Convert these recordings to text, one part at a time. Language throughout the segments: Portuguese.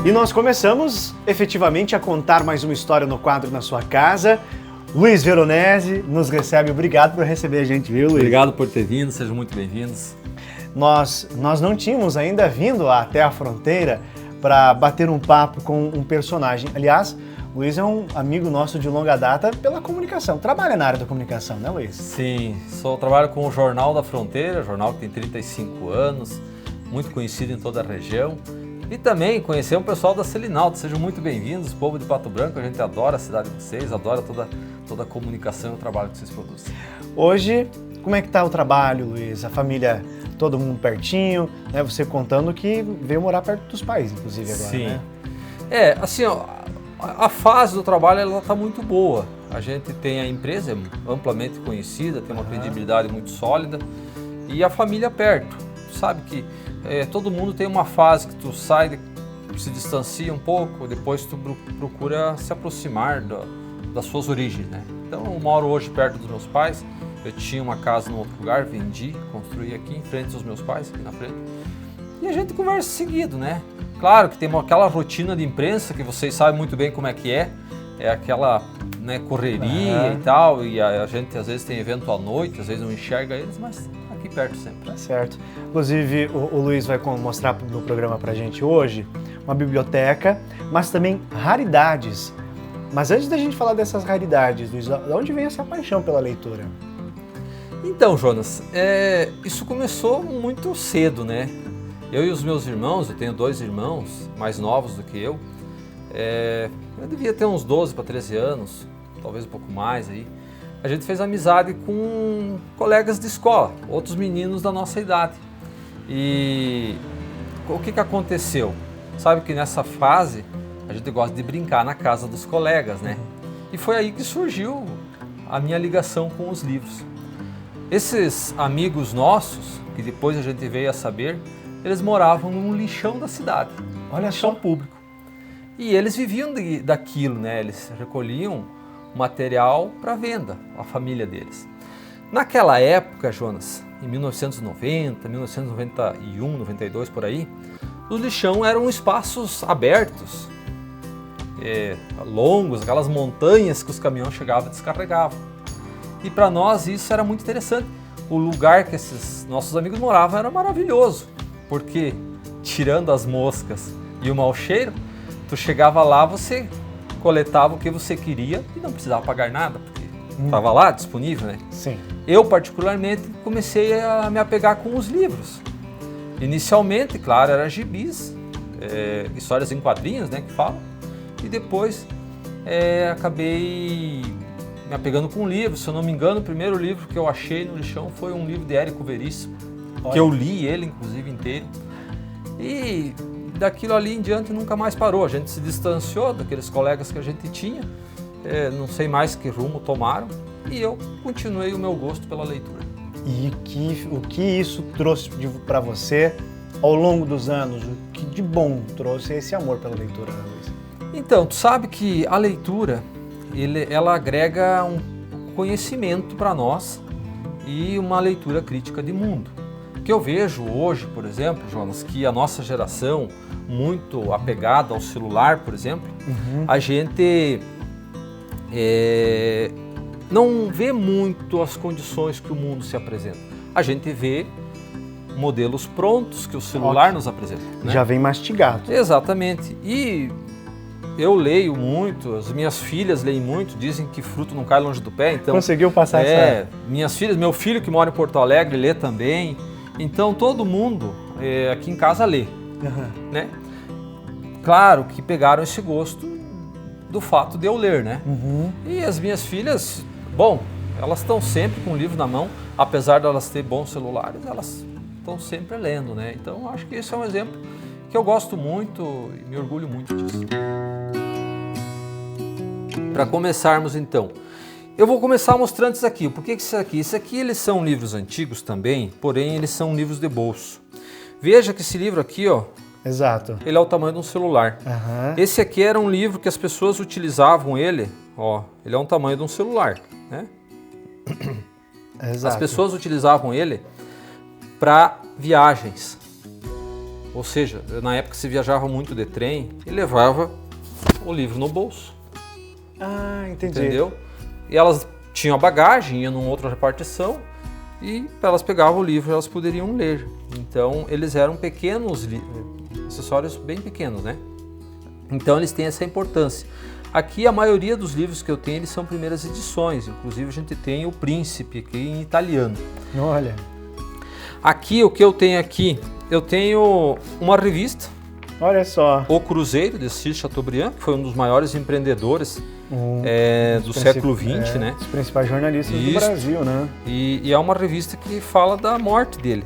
E nós começamos efetivamente a contar mais uma história no quadro Na Sua Casa. Luiz Veronese nos recebe. Obrigado por receber a gente, viu, Luiz? Obrigado por ter vindo, sejam muito bem-vindos. Nós não tínhamos ainda vindo até a fronteira para bater um papo com um personagem. Aliás, Luiz é um amigo nosso de longa data pela comunicação. Trabalha na área da comunicação, né, Luiz? Sim, trabalho com o Jornal da Fronteira, jornal que tem 35 anos, muito conhecido em toda a região. E também conhecer o pessoal da Selinalto. Sejam muito bem-vindos, povo de Pato Branco. A gente adora a cidade de vocês, adora toda a comunicação e o trabalho que vocês produzem. Hoje, como é que está o trabalho, Luiz? A família, todo mundo pertinho, né? Você contando que veio morar perto dos pais, inclusive, agora, Sim. né? Assim, ó, a fase do trabalho ela está muito boa. A gente tem a empresa amplamente conhecida, tem uma credibilidade muito sólida e a família perto. Sabe que todo mundo tem uma fase que tu sai, se distancia um pouco, depois tu procura se aproximar das suas origens, né? Então eu moro hoje perto dos meus pais, eu tinha uma casa em outro lugar, vendi, construí aqui em frente aos meus pais, aqui na frente, e a gente conversa seguido, né? Claro que tem aquela rotina de imprensa que vocês sabem muito bem como é que é aquela, né, correria e tal, e a gente às vezes tem evento à noite, às vezes não enxerga eles, mas aqui perto sempre. Tá certo. Inclusive, o Luiz vai mostrar no programa pra gente hoje uma biblioteca, mas também raridades. Mas antes da gente falar dessas raridades, Luiz, de onde vem essa paixão pela leitura? Então, Jonas, isso começou muito cedo, né? Eu e os meus irmãos, eu tenho 2 irmãos mais novos do que eu devia ter uns 12 para 13 anos, talvez um pouco mais aí. A gente fez amizade com colegas de escola, outros meninos da nossa idade. E o que aconteceu? Sabe que nessa fase a gente gosta de brincar na casa dos colegas, né? E foi aí que surgiu a minha ligação com os livros. Esses amigos nossos, que depois a gente veio a saber, eles moravam num lixão da cidade, lixão público. E eles viviam daquilo, né? Eles recolhiam material para venda, a família deles. Naquela época, Jonas, em 1990, 1991, 92, por aí, os lixão eram espaços abertos, longos, aquelas montanhas que os caminhões chegavam e descarregavam. E para nós isso era muito interessante. O lugar que esses nossos amigos moravam era maravilhoso, porque tirando as moscas e o mau cheiro, tu chegava lá, você coletava o que você queria e não precisava pagar nada, porque estava lá disponível, né? Sim. Eu, particularmente, comecei a me apegar com os livros. Inicialmente, claro, era gibis, histórias em quadrinhos, né, que falam, e depois acabei me apegando com livros. Se eu não me engano, o primeiro livro que eu achei no lixão foi um livro de Érico Veríssimo, que eu li ele, inclusive, inteiro. E daquilo ali em diante nunca mais parou. A gente se distanciou daqueles colegas que a gente tinha, não sei mais que rumo tomaram, e eu continuei o meu gosto pela leitura. E o que isso trouxe para você ao longo dos anos? O que de bom trouxe esse amor pela leitura, né, Luiz? Então, tu sabe que a leitura, ela agrega um conhecimento para nós e uma leitura crítica de mundo. O que eu vejo hoje, por exemplo, Jonas, que a nossa geração, muito apegada ao celular, por exemplo, a gente não vê muito as condições que o mundo se apresenta. A gente vê modelos prontos que o celular nos apresenta, né? Já vem mastigado. Exatamente. E eu leio muito, as minhas filhas leem muito, dizem que fruto não cai longe do pé. Então, conseguiu passar essa... Minhas filhas, meu filho que mora em Porto Alegre lê também. Então todo mundo aqui em casa lê, né? Claro que pegaram esse gosto do fato de eu ler, né? E as minhas filhas, bom, elas estão sempre com o livro na mão, apesar de elas terem bons celulares, elas estão sempre lendo, né? Então acho que esse é um exemplo que eu gosto muito e me orgulho muito disso. Para começarmos então, eu vou começar mostrando isso aqui. Por que isso aqui? Isso aqui eles são livros antigos também, porém eles são livros de bolso. Veja que esse livro aqui, ó, exato, ele é o tamanho de um celular. Esse aqui era um livro que as pessoas utilizavam ele, ó, ele é um tamanho de um celular, né? Exato. As pessoas utilizavam ele para viagens. Ou seja, na época se viajava muito de trem e levava o livro no bolso. Ah, entendi. Entendeu? E elas tinham a bagagem, iam numa outra repartição e elas pegavam o livro e elas poderiam ler. Então eles eram pequenos, acessórios bem pequenos, né? Então eles têm essa importância. Aqui a maioria dos livros que eu tenho eles são primeiras edições, inclusive a gente tem o Príncipe aqui em italiano. Olha. Aqui o que eu tenho aqui, eu tenho uma revista, Olha só. O Cruzeiro, de Assis Chateaubriand, que foi um dos maiores empreendedores do século XX, né? Os principais jornalistas do Brasil, né? E é uma revista que fala da morte dele,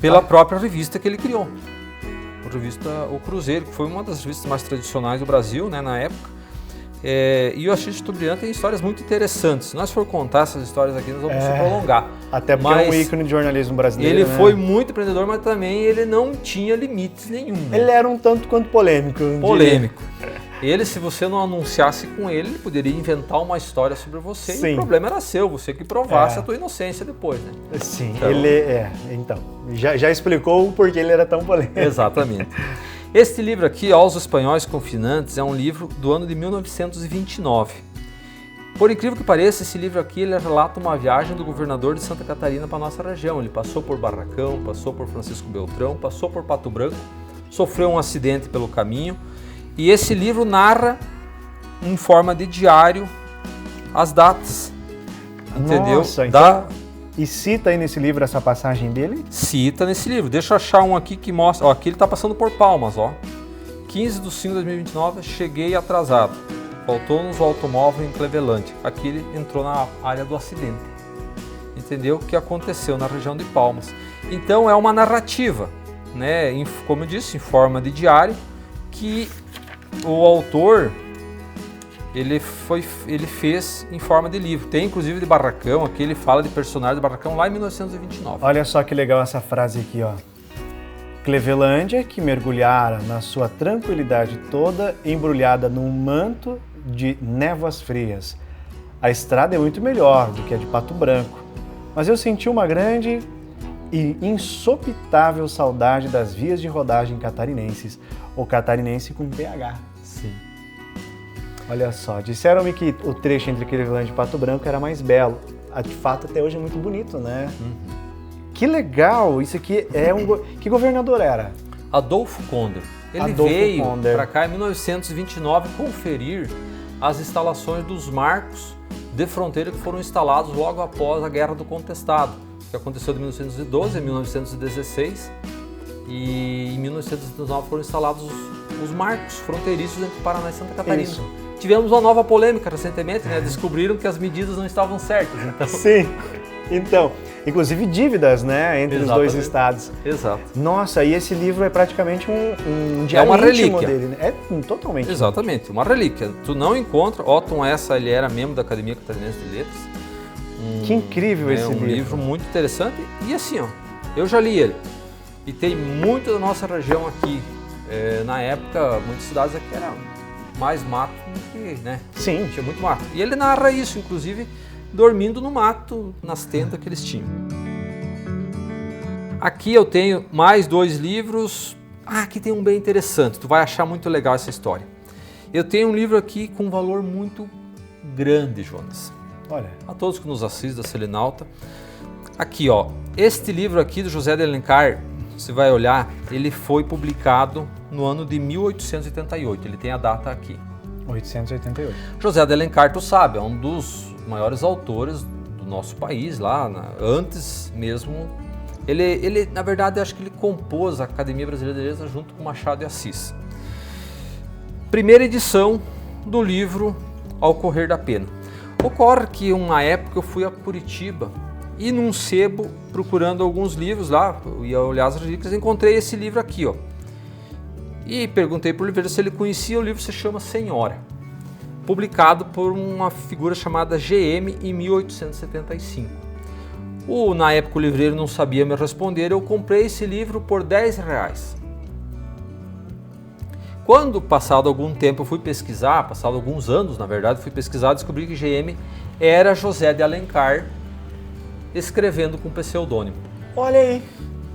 pela própria revista que ele criou. A revista O Cruzeiro, que foi uma das revistas mais tradicionais do Brasil, né, na época. E o Assis Chateaubriand tem histórias muito interessantes. Se nós for contar essas histórias aqui, nós vamos se prolongar. Até porque é um ícone de jornalismo brasileiro, ele né? foi muito empreendedor, mas também ele não tinha limites nenhum. Né? Ele era um tanto quanto polêmico. Polêmico. Ele, se você não anunciasse com ele, ele poderia inventar uma história sobre você. Sim. E o problema era seu, você que provasse a tua inocência depois, né? Sim, então, então, já explicou o porquê ele era tão polêmico. Exatamente. Este livro aqui, Aos Espanhóis Confinantes, é um livro do ano de 1929. Por incrível que pareça, esse livro aqui ele relata uma viagem do governador de Santa Catarina para a nossa região. Ele passou por Barracão, passou por Francisco Beltrão, passou por Pato Branco, sofreu um acidente pelo caminho. E esse livro narra, em forma de diário, as datas. Entendeu? Nossa, então... E cita aí nesse livro essa passagem dele? Cita nesse livro. Deixa eu achar um aqui que mostra... Ó, aqui ele está passando por Palmas, ó. 15 de 5 de 2029, cheguei atrasado. Faltou-nos o automóvel em Cleveland. Aqui ele entrou na área do acidente. Entendeu? O que aconteceu na região de Palmas. Então é uma narrativa, né? Como eu disse, em forma de diário, que o autor... Ele fez em forma de livro. Tem inclusive de Barracão, aqui ele fala de personagem de Barracão lá em 1929. Olha só que legal essa frase aqui, ó. Clevelândia, que mergulhara na sua tranquilidade toda, embrulhada num manto de névoas frias. A estrada é muito melhor do que a de Pato Branco, mas eu senti uma grande e insopitável saudade das vias de rodagem catarinenses, ou catarinense com PH. Sim. Olha só, disseram-me que o trecho entre Clevelândia e Pato Branco era mais belo. De fato, até hoje é muito bonito, né? Que legal! Isso aqui é Que governador era? Adolfo Konder. Ele veio para cá em 1929 conferir as instalações dos marcos de fronteira que foram instalados logo após a Guerra do Contestado, que aconteceu de 1912 a 1916. E em 1919 foram instalados os marcos fronteiriços entre Paraná e Santa Catarina. Isso. Tivemos uma nova polêmica recentemente, né? Descobriram que as medidas não estavam certas. Então... Sim, então, inclusive dívidas, né, entre os dois estados. Exato. Nossa, e esse livro é praticamente um diário uma íntimo relíquia dele, né? É totalmente. Exatamente, uma relíquia. Tu não encontra, Otton Essa, ele era membro da Academia Catarinense de Letras. Que incrível esse livro. É um livro muito interessante e assim, ó, eu já li ele. E tem muito da nossa região aqui. Na época, muitas cidades aqui eram mais mato do que, né? Sim. Tinha muito mato. E ele narra isso, inclusive, dormindo no mato, nas tendas que eles tinham. Aqui eu tenho mais 2 livros. Aqui tem um bem interessante, tu vai achar muito legal essa história. Eu tenho um livro aqui com um valor muito grande, Jonas. Olha. A todos que nos assistem da Selinalta. Aqui, ó, este livro aqui do José de Alencar, você vai olhar, ele foi publicado no ano de 1888, ele tem a data aqui. 888. José de Alencar, tu sabe, é um dos maiores autores do nosso país lá, antes mesmo. Ele, na verdade, acho que ele compôs a Academia Brasileira de Letras junto com Machado de Assis. Primeira edição do livro Ao Correr da Pena. Ocorre que uma época eu fui a Curitiba e num sebo, procurando alguns livros lá, eu ia olhar as relíquias, encontrei esse livro aqui, ó. E perguntei para o Oliveira se ele conhecia, o livro se chama Senhora, publicado por uma figura chamada GM em 1875. Na época o livreiro não sabia me responder, eu comprei esse livro por R$10. Quando, passado algum tempo, eu fui pesquisar, passado alguns anos, na verdade, fui pesquisar, descobri que GM era José de Alencar, escrevendo com pseudônimo. Olha aí.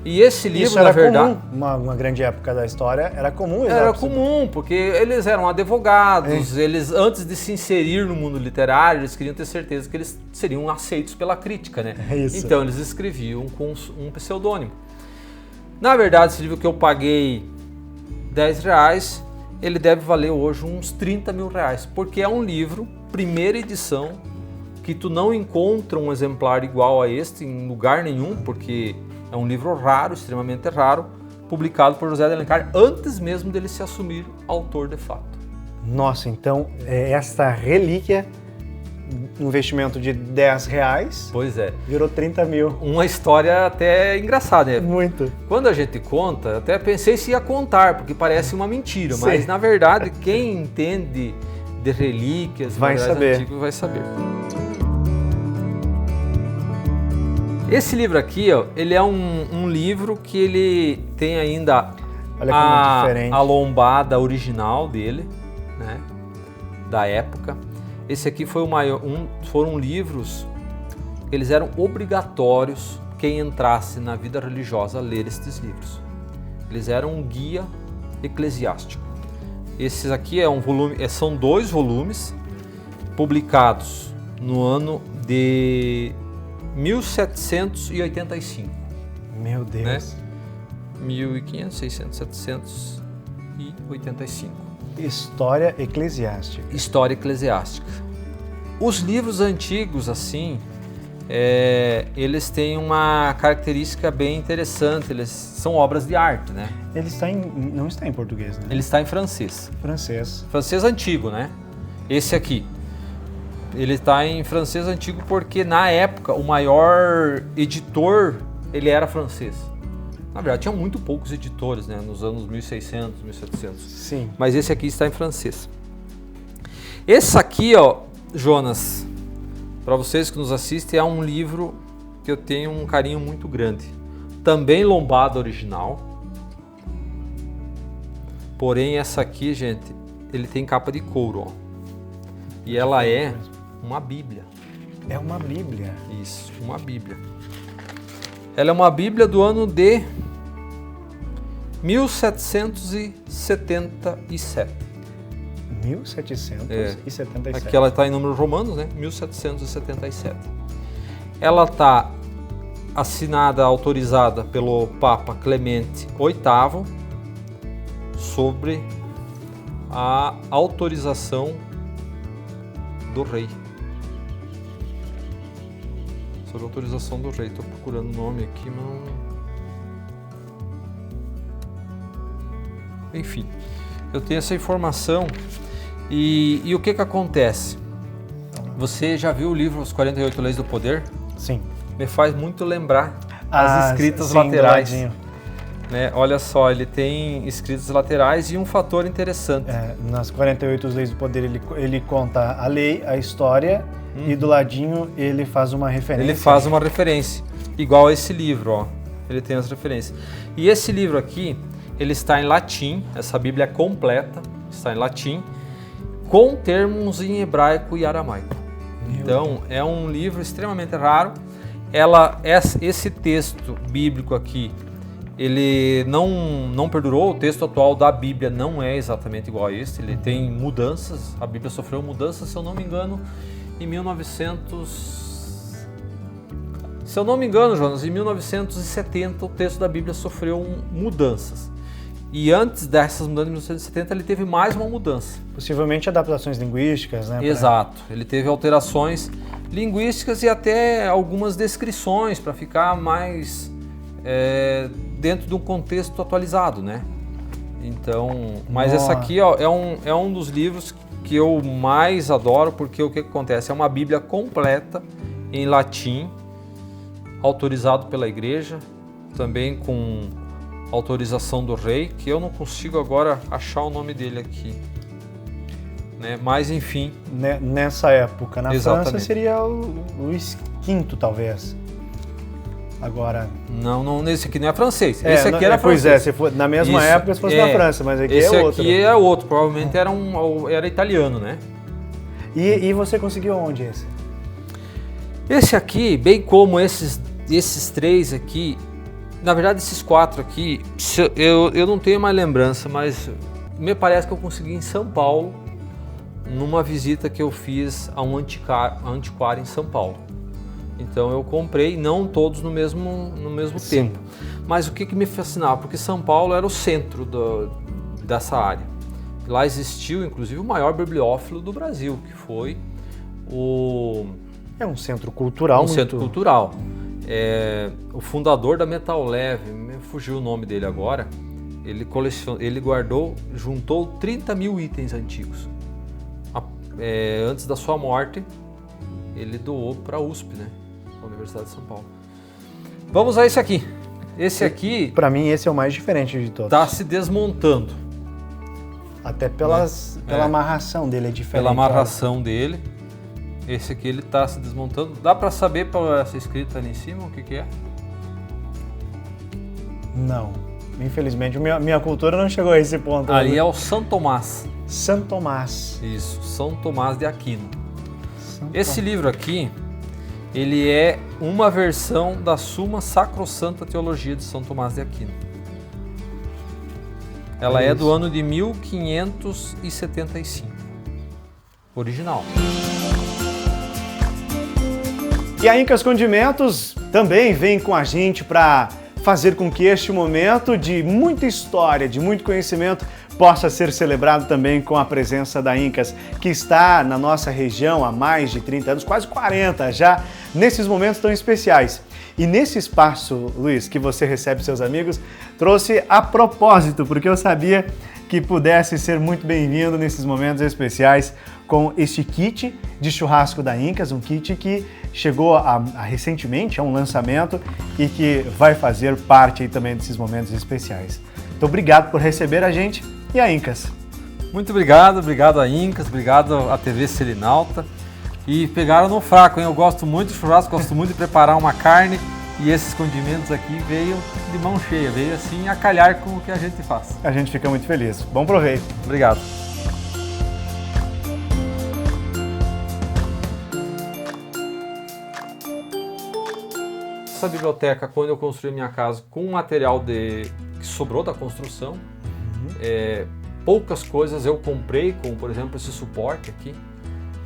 E esse livro, Isso era na verdade... comum, uma grande época da história, era comum. Era comum, porque eles eram advogados, eles, antes de se inserir no mundo literário, eles queriam ter certeza que eles seriam aceitos pela crítica, né? É isso. Então eles escreviam com um pseudônimo. Na verdade, esse livro que eu paguei R$10, ele deve valer hoje uns R$30 mil, porque é um livro, primeira edição, que tu não encontra um exemplar igual a este em lugar nenhum, porque é um livro raro, extremamente raro, publicado por José de Alencar antes mesmo dele se assumir autor de fato. Nossa, então esta relíquia, investimento de R$10, Pois é. virou 30 mil. Uma história até engraçada, né? Muito. Quando a gente conta, até pensei se ia contar, porque parece uma mentira, Sim. mas na verdade quem entende de relíquias, vai saber. Antigos, vai saber. Esse livro aqui, ó, ele é um livro que ele tem ainda Olha como é diferente. a lombada original dele, né, da época. Esse aqui foi foram livros, eles eram obrigatórios quem entrasse na vida religiosa a ler estes livros. Eles eram um guia eclesiástico. Esses aqui são 2 volumes publicados no ano de 1785. Meu Deus. Né? 1500, 600, 785. História eclesiástica. História eclesiástica. Os livros antigos, assim, eles têm uma característica bem interessante. Eles são obras de arte, né? Ele não está em português, né? Ele está em francês. Francês. Francês antigo, né? Esse aqui. Ele está em francês antigo porque, na época, o maior editor, ele era francês. Na verdade, tinha muito poucos editores, né? Nos anos 1600, 1700. Sim. Mas esse aqui está em francês. Esse aqui, ó, Jonas, para vocês que nos assistem, é um livro que eu tenho um carinho muito grande. Também lombada original. Porém, essa aqui, gente, ele tem capa de couro, ó. E ela é uma Bíblia. É uma Bíblia. Isso, uma Bíblia. Ela é uma Bíblia do ano de 1777. 1777. Aqui ela está em números romanos, né? 1777. Ela está assinada, autorizada pelo Papa Clemente VIII sobre a autorização do rei. Sobre a autorização do rei. Estou procurando o nome aqui, mas não... Enfim, eu tenho essa informação e o que acontece? Você já viu o livro Os 48 Leis do Poder? Sim. Me faz muito lembrar as escritas sim, laterais. Né? Olha só, ele tem escritas laterais e um fator interessante. Nas 48 Leis do Poder ele conta a lei, a história e do ladinho ele faz uma referência. Ele faz uma referência, igual a esse livro, ó. Ele tem as referências. E esse livro aqui, ele está em latim, essa Bíblia completa está em latim, com termos em hebraico e aramaico. Então, é um livro extremamente raro. Esse texto bíblico aqui, ele não perdurou. O texto atual da Bíblia não é exatamente igual a este, ele tem mudanças. A Bíblia sofreu mudanças, se eu não me engano, em 1900... Se eu não me engano, Jonas, em 1970 o texto da Bíblia sofreu mudanças. E antes dessas mudanças, em 1970, ele teve mais uma mudança. Possivelmente adaptações linguísticas, né? Exato. Ele teve alterações linguísticas e até algumas descrições para ficar mais dentro de um contexto atualizado, né? Então, mas essa aqui, ó, é um dos livros que eu mais adoro, porque o que acontece? É uma Bíblia completa em latim, autorizado pela igreja, também com autorização do rei, que eu não consigo agora achar o nome dele aqui, né? Mas enfim. Nessa época, na Exatamente. França seria o Luís V, talvez. Agora... Não, esse aqui não é francês. Esse aqui era francês. francês. Se for, na mesma época se fosse na França, mas aqui esse é outro. Esse aqui é outro, provavelmente era italiano, né? E você conseguiu onde esse? Esse aqui, bem como esses três aqui, Na verdade, esses 4 aqui, eu não tenho mais lembrança, mas me parece que eu consegui em São Paulo, numa visita que eu fiz a um antiquário em São Paulo. Então eu comprei, não todos no mesmo tempo. Mas o que me fascinava? Porque São Paulo era o centro dessa área. Lá existiu, inclusive, o maior bibliófilo do Brasil, que foi o... É um centro cultural. Centro cultural. O fundador da Metal Leve, me fugiu o nome dele agora, ele juntou 30 mil itens antigos. Antes da sua morte, ele doou para a USP, né? A Universidade de São Paulo. Vamos a esse aqui. Esse aqui... Para mim, esse é o mais diferente de todos. Está se desmontando. Até pela amarração dele é diferente. Pela amarração dele. Esse aqui ele está se desmontando. Dá para saber por essa escrita ali em cima o que é? Não. Infelizmente, minha cultura não chegou a esse ponto. Ali é o São Tomás. São Tomás. Isso, São Tomás de Aquino. Esse livro aqui, ele é uma versão da Suma Sacrossanta Teologia de São Tomás de Aquino. Ela é do ano de 1575. Original. E a Incas Condimentos também vem com a gente para fazer com que este momento de muita história, de muito conhecimento, possa ser celebrado também com a presença da Incas, que está na nossa região há mais de 30 anos, quase 40 já, nesses momentos tão especiais. E nesse espaço, Luiz, que você recebe seus amigos, trouxe a propósito, porque eu sabia que pudesse ser muito bem-vindo nesses momentos especiais com este kit de churrasco da Incas, um kit que chegou recentemente, é um lançamento e que vai fazer parte aí também desses momentos especiais. Então, obrigado por receber a gente e a Incas. Muito obrigado a Incas, obrigado à TV Selinalta. E pegaram no fraco, hein? Eu gosto muito de churrasco, gosto muito de preparar uma carne e esses condimentos aqui veio de mão cheia, veio assim a calhar com o que a gente faz. A gente fica muito feliz. Bom proveito. Obrigado. Essa biblioteca, quando eu construí minha casa com material que sobrou da construção, poucas coisas eu comprei, como por exemplo esse suporte aqui,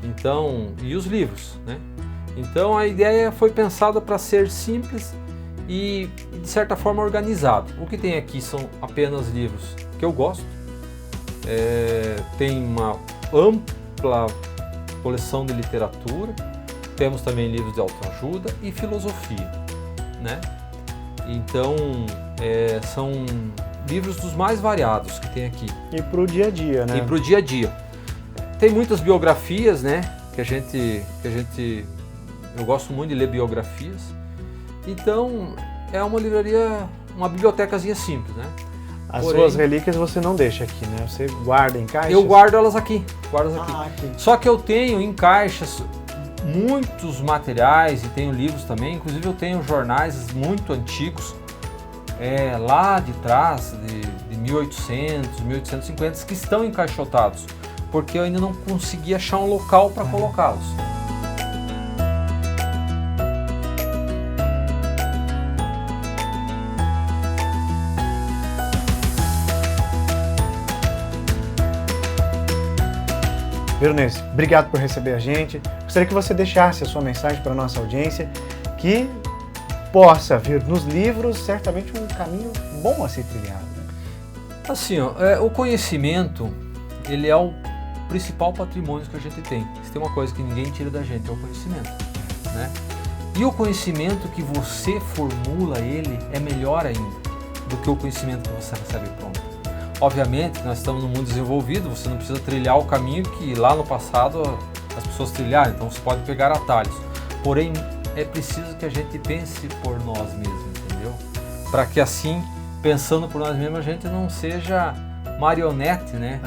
então, e os livros, né? Então a ideia foi pensada para ser simples e de certa forma organizado. O que tem aqui são apenas livros que eu gosto, tem uma ampla coleção de literatura, temos também livros de autoajuda e filosofia, né? Então são livros dos mais variados que tem aqui. E para o dia a dia, né? E para o dia a dia. Tem muitas biografias, né? Eu gosto muito de ler biografias. Então é uma livraria, uma bibliotecazinha simples, né? As suas relíquias você não deixa aqui, né? Você guarda em caixas? Eu guardo elas aqui. Aqui. Só que eu tenho em caixas muitos materiais e tenho livros também. Inclusive eu tenho jornais muito antigos, lá de trás, de 1800, 1850, que estão encaixotados, porque eu ainda não consegui achar um local para colocá-los. Veronese, obrigado por receber a gente. Gostaria que você deixasse a sua mensagem para a nossa audiência, que possa ver nos livros certamente um caminho bom a ser trilhado. Né? Assim, o conhecimento, ele é o principal patrimônio que a gente tem. Se tem uma coisa que ninguém tira da gente, é o conhecimento, né? E o conhecimento que você formula ele é melhor ainda do que o conhecimento que você recebe pronto. Obviamente, nós estamos num mundo desenvolvido, você não precisa trilhar o caminho que lá no passado as pessoas trilharam, então você pode pegar atalhos. Porém, é preciso que a gente pense por nós mesmos, entendeu? Para que assim, pensando por nós mesmos, a gente não seja marionete, né?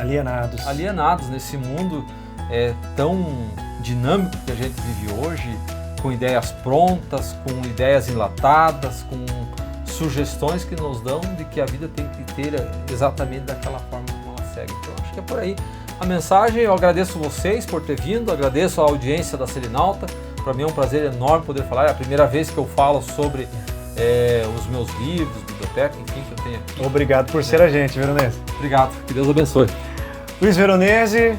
Alienados nesse mundo tão dinâmico que a gente vive hoje, com ideias prontas, com ideias enlatadas, com sugestões que nos dão de que a vida tem que ter exatamente daquela forma como ela segue. Então acho que é por aí a mensagem. Eu agradeço vocês por ter vindo, agradeço a audiência da Selinalta. Para mim é um prazer enorme poder falar, é a primeira vez que eu falo sobre os meus livros, biblioteca, enfim, que eu tenho aqui. Obrigado por ser a gente, Veronese. Obrigado, que Deus abençoe. Luiz Veronese,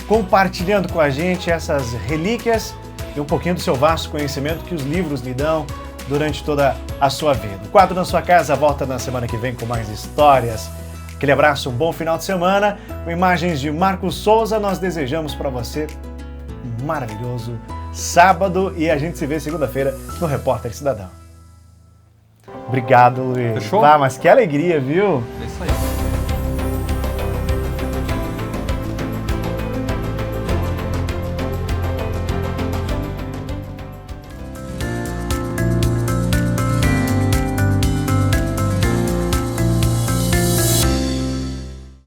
compartilhando com a gente essas relíquias e um pouquinho do seu vasto conhecimento que os livros lhe dão durante toda a sua vida. O quadro Na Sua Casa volta na semana que vem com mais histórias. Aquele abraço, um bom final de semana. Com imagens de Marcos Souza, nós desejamos para você um maravilhoso sábado e a gente se vê segunda-feira no Repórter Cidadão. Obrigado, Luiz. Fechou? Mas que alegria, viu? É isso aí.